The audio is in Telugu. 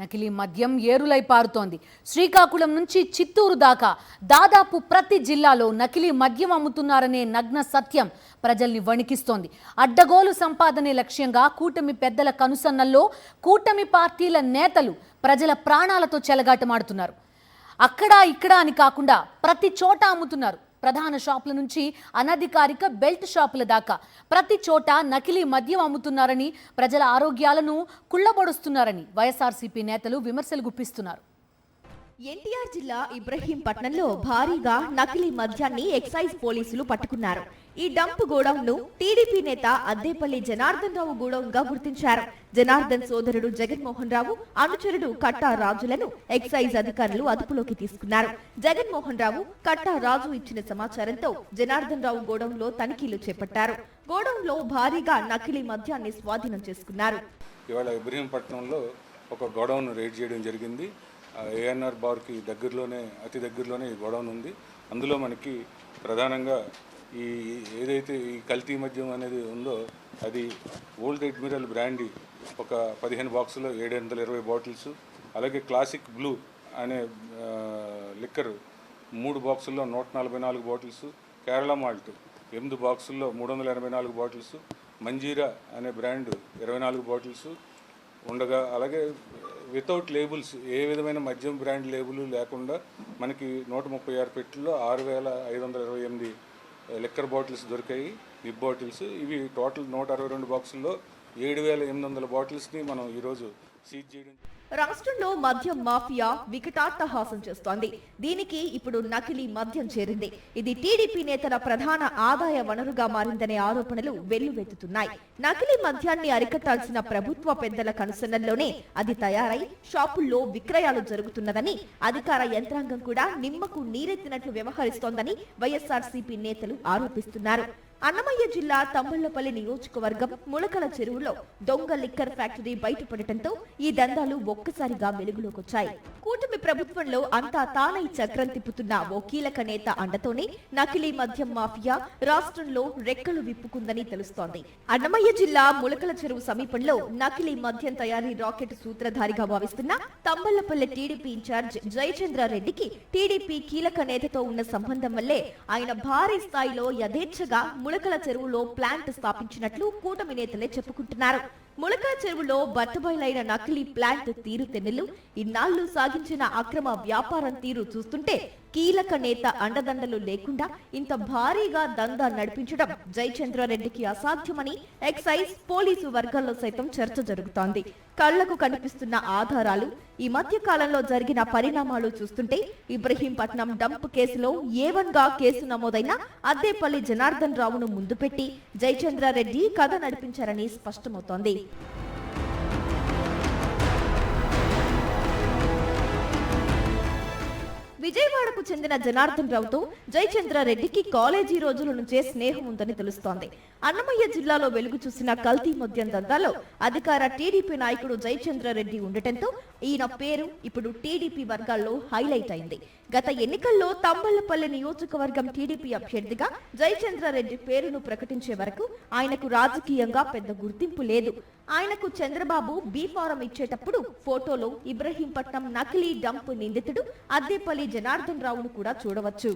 నకిలీ మద్యం ఏరులై పారుతోంది. శ్రీకాకుళం నుంచి చిత్తూరు దాకా దాదాపు ప్రతి జిల్లాలో నకిలీ మద్యం అమ్ముతున్నారనే నగ్న సత్యం ప్రజల్ని వణికిస్తోంది. అడ్డగోలు సంపాదనే లక్ష్యంగా కూటమి పెద్దల కనుసన్నల్లో కూటమి పార్టీల నేతలు ప్రజల ప్రాణాలతో చెలగాటమాడుతున్నారు. అక్కడ ఇక్కడ అని కాకుండా ప్రతి చోట అమ్ముతున్నారు. ప్రధాన షాపుల నుంచి అనధికారిక బెల్ట్ షాపుల దాకా ప్రతి చోట నకిలీ మద్యం అమ్ముతున్నారని, ప్రజల ఆరోగ్యాలను కుళ్లబొడుస్తున్నారని వైఎస్ఆర్సీపీ నేతలు విమర్శలు గుప్పిస్తున్నారు. ఎన్టీఆర్ జిల్లా ఇబ్రహీంపట్నంలో భారీగా నకిలీ మద్యాన్ని ఎక్సైజ్ పోలీసులు పట్టుకున్నారు. ఈ డంప్ గోడౌన్ ను టీడీపీ నేత అద్దేపల్లి జనార్దన్ రావు గోడౌన్ గా గుర్తించారు. జనార్దన్ సోదరుడు జగన్మోహన్ రావు, అనుచరుడు కట్టా రాజులను ఎక్సైజ్ అధికారులు అదుపులోకి తీసుకున్నారు. జగన్మోహన్ రావు, కట్టా రాజు ఇచ్చిన సమాచారంతో జనార్దన్ రావు గోడౌన్ లో తనిఖీలు చేపట్టారు. గోడౌన్ లో భారీగా నకిలీ మద్యాన్ని స్వాధీనం చేసుకున్నారు. ఇవాళ ఇబ్రహీంపట్నంలో ఒక గోడౌన్ రేడ్ చేయడం జరిగింది. ఏఎన్ఆర్ బార్కి దగ్గరలోనే, అతి దగ్గరలోనే ఈ గోడౌన్ ఉంది. అందులో మనకి ప్రధానంగా ఏదైతే ఈ కల్తీ మద్యం అనేది ఉందో అది ఓల్డ్ అడ్మిరల్ బ్రాండీ ఒక 15 బాక్సులో 720 బాటిల్స్, అలాగే క్లాసిక్ బ్లూ అనే లిక్కర్ 3 బాక్సుల్లో 144 బాటిల్స్, కేరళ మాల్ట్ 8 బాక్సుల్లో 384 బాటిల్స్, మంజీరా అనే బ్రాండ్ 24 బాటిల్స్ ఉండగా, అలాగే వితౌట్ లేబుల్స్ ఏ విధమైన మద్యం బ్రాండ్ లేబుల్ లేకుండా మనకి 136 పెట్టెల్లో 6528 లిక్కర్ బాటిల్స్ దొరికాయి, నిప్ బాటిల్స్. ఇవి టోటల్ 162 బాక్సుల్లో 7800 బాటిల్స్ని మనం ఈరోజు సీజ్ చేయడం. రాష్ట్రంలో మద్యం మాఫియా వికటాట్టహాసం చేస్తోంది. దీనికి ఇప్పుడు నకిలీ మద్యం చేరింది. ఇది టీడీపీ నేతల ప్రధాన ఆదాయ వనరుగా మారిందనే ఆరోపణలు వెల్లువెత్తుతున్నాయి. నకిలీ మద్యాన్ని అరికట్టాల్సిన ప్రభుత్వ పెద్దల కనుసన్నల్లోనే అది తయారై షాపుల్లో విక్రయాలు జరుగుతున్నదని, అధికార యంత్రాంగం కూడా నిమ్మకు నీరెత్తినట్లు వ్యవహరిస్తోందని వైఎస్ఆర్సీపీ నేతలు ఆరోపిస్తున్నారు. అన్నమయ్య జిల్లా తంబళ్లపల్లి నియోజకవర్గం ములకల చెరువులో దొంగ లిక్కర్ ఫ్యాక్టరీ బయటపడటంతో ఈ దందాలు ఒక్కసారిగా వెలుగులోకొచ్చాయి. కూటమి ప్రభుత్వంలో అంతా తానై చక్రం తిప్పుతున్న ఓ కీలక నేత అండతోనే నకిలీ మద్యం మాఫియా రాష్ట్రంలో రెక్కలు విప్పుకుందని తెలుస్తోంది. అన్నమయ్య జిల్లా ములకల చెరువు సమీపంలో నకిలీ మద్యం తయారీ రాకెట్ సూత్రధారిగా భావిస్తున్న తంబళ్లపల్లి టీడీపీ ఇన్ఛార్జ్ జయచంద్రారెడ్డికి టీడీపీ కీలక నేతతో ఉన్న సంబంధం వల్లే ఆయన భారీ స్థాయిలో యథేచ్ఛగా ములకల చెరువులో ప్లాంట్ స్థాపించినట్లు కూటమి నేతలే చెప్పుకుంటున్నారు. ములకల చెరువులో బట్టబయలైన నకిలీ ప్లాంట్ తీరు తెన్నులు, ఇన్నాళ్లు సాగించిన అక్రమ వ్యాపారం తీరు చూస్తుంటే కీలక నేత అండదండలు లేకుండా ఇంత భారీగా దందా నడిపించడం జయచంద్రారెడ్డికి అసాధ్యమని ఎక్సైజ్ పోలీసు వర్గాల్లో సైతం చర్చ జరుగుతోంది. కళ్లకు కనిపిస్తున్న ఆధారాలు, ఈ మధ్య కాలంలో జరిగిన పరిణామాలు చూస్తుంటే ఇబ్రహీంపట్నం డంప్ కేసులో A1 గా కేసు నమోదైన అద్దేపల్లి జనార్దన్ రావును ముందు పెట్టి జయచంద్రారెడ్డి కథ నడిపించారని స్పష్టమవుతోంది. విజయవాడకు చెందిన జనార్దన్ రావుతో జయచంద్రారెడ్డికి కాలేజీ రోజుల నుంచే స్నేహం ఉందని తెలుస్తోంది. అన్నమయ్య జిల్లాలో వెలుగు చూసిన కల్తీ మద్యం దందాలో అధికార టీడీపీ నాయకుడు జయచంద్రారెడ్డి ఉండటంతో ఈయన పేరు ఇప్పుడు టీడీపీ వర్గాల్లో హైలైట్ అయింది. గత ఎన్నికల్లో తంబళ్లపల్లి నియోజకవర్గం టీడీపీ అభ్యర్థిగా జయచంద్రారెడ్డి పేరును ప్రకటించే వరకు ఆయనకు రాజకీయంగా పెద్ద గుర్తింపు లేదు. ఆయనకు చంద్రబాబు బీ ఫారం ఇచ్చేటప్పుడు ఫోటోలో ఇబ్రహీంపట్నం నకిలీ డంప్ నిందితుడు అద్దేపల్లి జనార్దన్ రావును కూడా చూడవచ్చు.